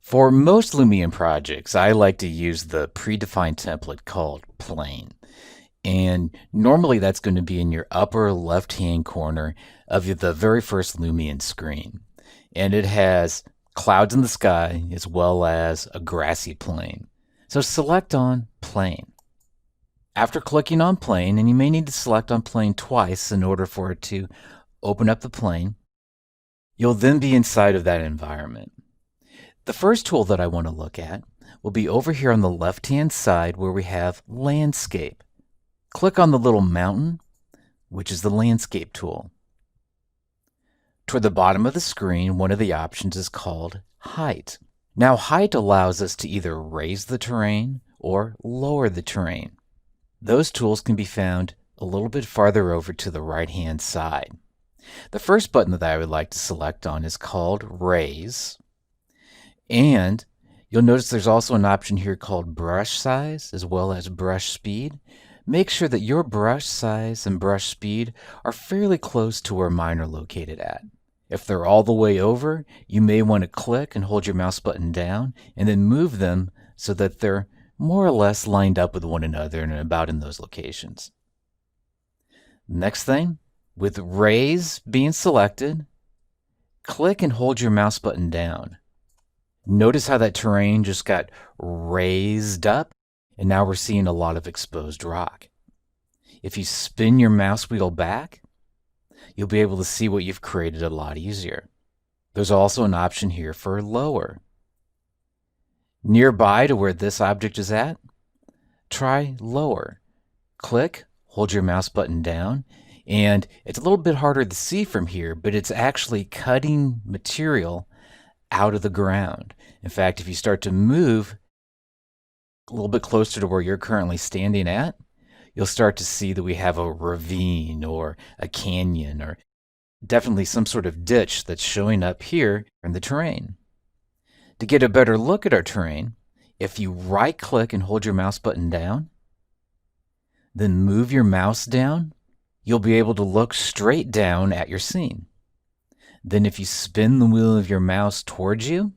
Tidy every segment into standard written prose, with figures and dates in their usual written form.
For most Lumion projects, I like to use the predefined template called Plane. And normally that's going to be in your upper left-hand corner of the very first Lumion screen. And it has clouds in the sky as well as a grassy plain. So select on Plane. After clicking on Plane, and you may need to select on Plane twice in order for it to open up the plane, you'll then be inside of that environment. The first tool that I want to look at will be over here on the left-hand side where we have Landscape. Click on the little mountain, which is the Landscape tool. Toward the bottom of the screen, one of the options is called Height. Now, height allows us to either raise the terrain or lower the terrain. Those tools can be found a little bit farther over to the right-hand side. The first button that I would like to select on is called Raise. And you'll notice there's also an option here called brush size as well as brush speed. Make sure that your brush size and brush speed are fairly close to where mine are located at. If they're all the way over, you may want to click and hold your mouse button down and then move them so that they're more or less lined up with one another and about in those locations. Next thing, with Raise being selected, click and hold your mouse button down. Notice how that terrain just got raised up, and now we're seeing a lot of exposed rock. If you spin your mouse wheel back, you'll be able to see what you've created a lot easier. There's also an option here for lower. Nearby to where this object is at, try lower. Click, hold your mouse button down, and it's a little bit harder to see from here, but it's actually cutting material out of the ground. In fact, if you start to move a little bit closer to where you're currently standing at, you'll start to see that we have a ravine or a canyon or definitely some sort of ditch that's showing up here in the terrain. To get a better look at our terrain, if you right-click and hold your mouse button down, then move your mouse down, you'll be able to look straight down at your scene. Then if you spin the wheel of your mouse towards you,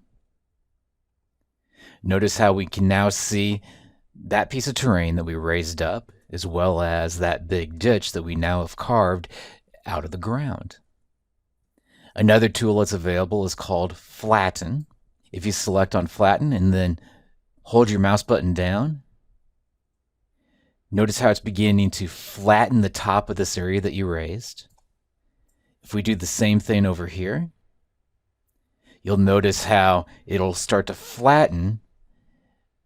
notice how we can now see that piece of terrain that we raised up, as well as that big ditch that we now have carved out of the ground. Another tool that's available is called Flatten. If you select on Flatten and then hold your mouse button down, notice how it's beginning to flatten the top of this area that you raised. If we do the same thing over here, you'll notice how it'll start to flatten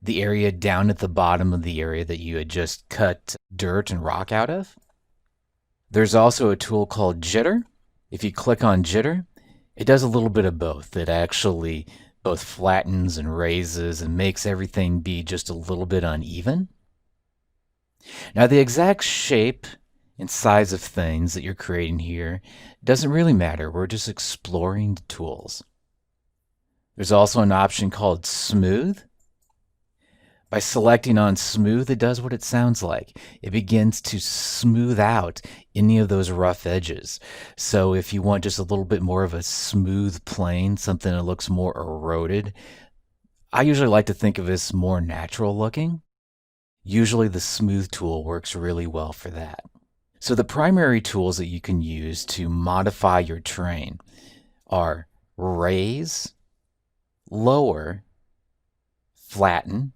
the area down at the bottom of the area that you had just cut dirt and rock out of. There's also a tool called Jitter. If you click on Jitter, it does a little bit of both. It actually both flattens and raises and makes everything be just a little bit uneven. Now, the exact shape and size of things that you're creating here doesn't really matter. We're just exploring the tools. There's also an option called Smooth. By selecting on Smooth, it does what it sounds like. It begins to smooth out any of those rough edges. So if you want just a little bit more of a smooth plane, something that looks more eroded, I usually like to think of it as more natural looking. Usually the Smooth tool works really well for that. So the primary tools that you can use to modify your terrain are Raise, Lower, Flatten,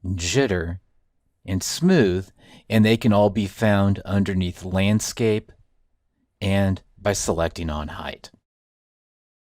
Jitter, and Smooth, and they can all be found underneath Landscape and by selecting on Height.